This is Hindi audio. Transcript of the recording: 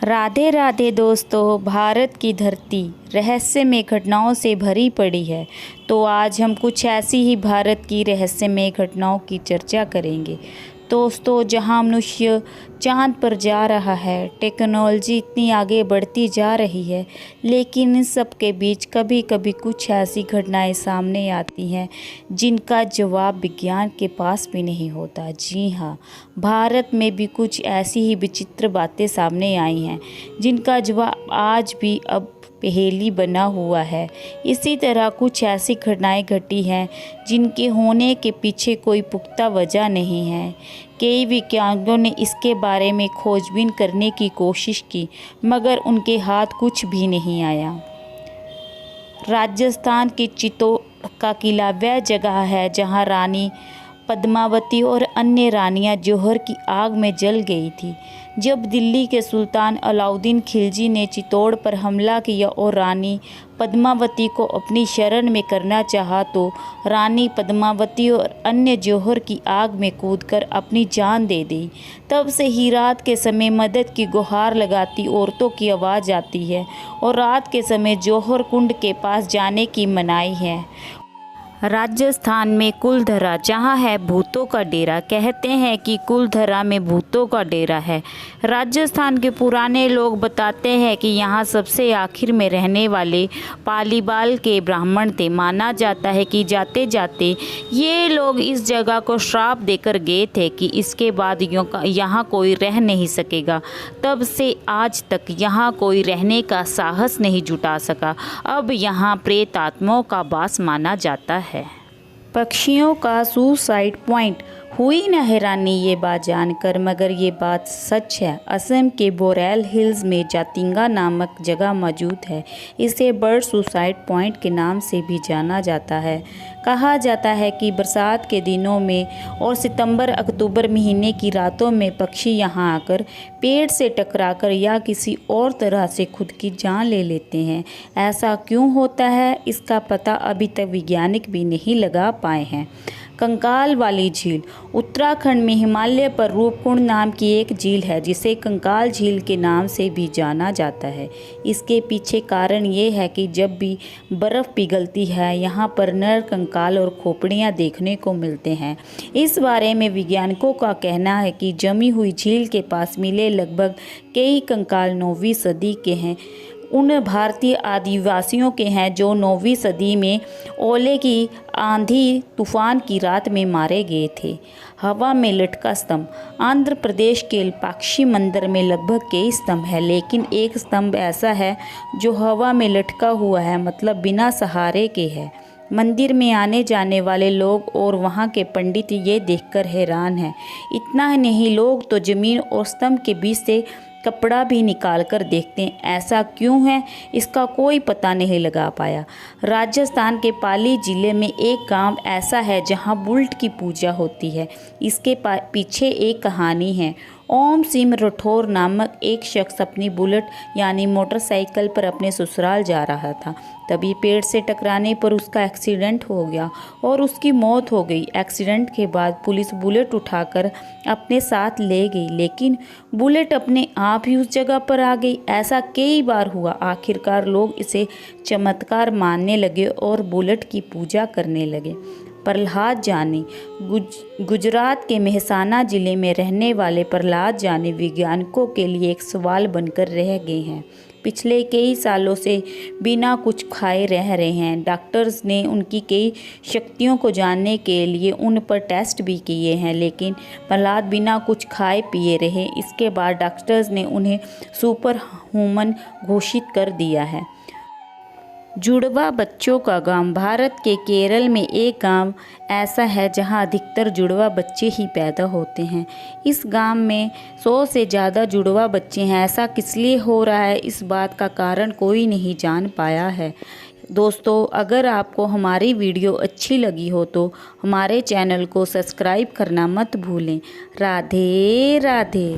राधे राधे दोस्तों। भारत की धरती रहस्यमय घटनाओं से भरी पड़ी है। तो आज हम कुछ ऐसी ही भारत की रहस्यमय घटनाओं की चर्चा करेंगे। दोस्तों, जहां मनुष्य चांद पर जा रहा है, टेक्नोलॉजी इतनी आगे बढ़ती जा रही है, लेकिन इन सब के बीच कभी कभी कुछ ऐसी घटनाएं सामने आती हैं जिनका जवाब विज्ञान के पास भी नहीं होता। जी हाँ, भारत में भी कुछ ऐसी ही विचित्र बातें सामने आई हैं जिनका जवाब आज भी अब पहेली बना हुआ है। इसी तरह कुछ ऐसी घटनाएं घटी हैं जिनके होने के पीछे कोई पुख्ता वजह नहीं है। कई वैज्ञानिकों ने इसके बारे में खोजबीन करने की कोशिश की, मगर उनके हाथ कुछ भी नहीं आया। राजस्थान के चित्तौड़ का किला वह जगह है जहां रानी पद्मावती और अन्य रानियां जौहर की आग में जल गई थी। जब दिल्ली के सुल्तान अलाउद्दीन खिलजी ने चित्तौड़ पर हमला किया और रानी पद्मावती को अपनी शरण में करना चाहा, तो रानी पद्मावती और अन्य जौहर की आग में कूदकर अपनी जान दे दी। तब से ही रात के समय मदद की गुहार लगाती औरतों की आवाज़ आती है और रात के समय जौहर कुंड के पास जाने की मनाही है। राजस्थान में कुलधरा जहाँ है भूतों का डेरा। कहते हैं कि कुलधरा में भूतों का डेरा है। राजस्थान के पुराने लोग बताते हैं कि यहाँ सबसे आखिर में रहने वाले पालीबाल के ब्राह्मण थे। माना जाता है कि जाते जाते ये लोग इस जगह को श्राप देकर गए थे कि इसके बाद यहाँ कोई रह नहीं सकेगा। तब से आज तक यहाँ कोई रहने का साहस नहीं जुटा सका। अब यहाँ प्रेत आत्माओं का वास माना जाता है। पक्षियों का सुसाइड पॉइंट। हुई न हैरानी ये बात जानकर, मगर ये बात सच है। असम के बोरेल हिल्स में जातिंगा नामक जगह मौजूद है। इसे बर्ड सुसाइड पॉइंट के नाम से भी जाना जाता है। कहा जाता है कि बरसात के दिनों में और सितंबर अक्टूबर महीने की रातों में पक्षी यहाँ आकर पेड़ से टकराकर या किसी और तरह से खुद की जान ले लेते हैं। ऐसा क्यों होता है, इसका पता अभी तक वैज्ञानिक भी नहीं लगा पाए हैं। कंकाल वाली झील। उत्तराखंड में हिमालय पर रूपकुंड नाम की एक झील है जिसे कंकाल झील के नाम से भी जाना जाता है। इसके पीछे कारण ये है कि जब भी बर्फ़ पिघलती है, यहाँ पर नर कंकाल और खोपड़ियाँ देखने को मिलते हैं। इस बारे में वैज्ञानिकों का कहना है कि जमी हुई झील के पास मिले लगभग कई कंकाल 9वीं सदी के हैं। उन भारतीय आदिवासियों के हैं जो 9वीं सदी में ओले की आंधी तूफान की रात में मारे गए थे। हवा में लटका स्तंभ। आंध्र प्रदेश के पाक्षी मंदिर में लगभग कई स्तंभ है, लेकिन एक स्तंभ ऐसा है जो हवा में लटका हुआ है, मतलब बिना सहारे के है। मंदिर में आने जाने वाले लोग और वहाँ के पंडित ये देखकर हैरान हैं। इतना ही नहीं, लोग तो जमीन और स्तंभ के बीच से कपड़ा भी निकाल कर देखते हैं। ऐसा क्यों है, इसका कोई पता नहीं लगा पाया। राजस्थान के पाली जिले में एक गांव ऐसा है जहां बुलट की पूजा होती है। इसके पीछे एक कहानी है। ओम सिंह राठौर नामक एक शख्स अपनी बुलेट यानी मोटरसाइकिल पर अपने ससुराल जा रहा था। तभी पेड़ से टकराने पर उसका एक्सीडेंट हो गया और उसकी मौत हो गई। एक्सीडेंट के बाद पुलिस बुलेट उठाकर अपने साथ ले गई, लेकिन बुलेट अपने आप ही उस जगह पर आ गई। ऐसा कई बार हुआ। आखिरकार लोग इसे चमत्कार मानने लगे और बुलेट की पूजा करने लगे। प्रहलाद जानी। गुजरात के मेहसाना जिले में रहने वाले प्रहलाद जानी वैज्ञानिकों के लिए एक सवाल बनकर रह गए हैं। पिछले कई सालों से बिना कुछ खाए रह रहे हैं। डॉक्टर्स ने उनकी कई शक्तियों को जानने के लिए उन पर टेस्ट भी किए हैं, लेकिन प्रहलाद बिना कुछ खाए पिए रहे। इसके बाद डॉक्टर्स ने उन्हें सुपर ह्यूमन घोषित कर दिया है। जुड़वा बच्चों का गांव। भारत के केरल में एक गांव ऐसा है जहां अधिकतर जुड़वा बच्चे ही पैदा होते हैं। इस गांव में 100 से ज़्यादा जुड़वा बच्चे हैं। ऐसा किस लिए हो रहा है, इस बात का कारण कोई नहीं जान पाया है। दोस्तों, अगर आपको हमारी वीडियो अच्छी लगी हो तो हमारे चैनल को सब्सक्राइब करना मत भूलें। राधे राधे।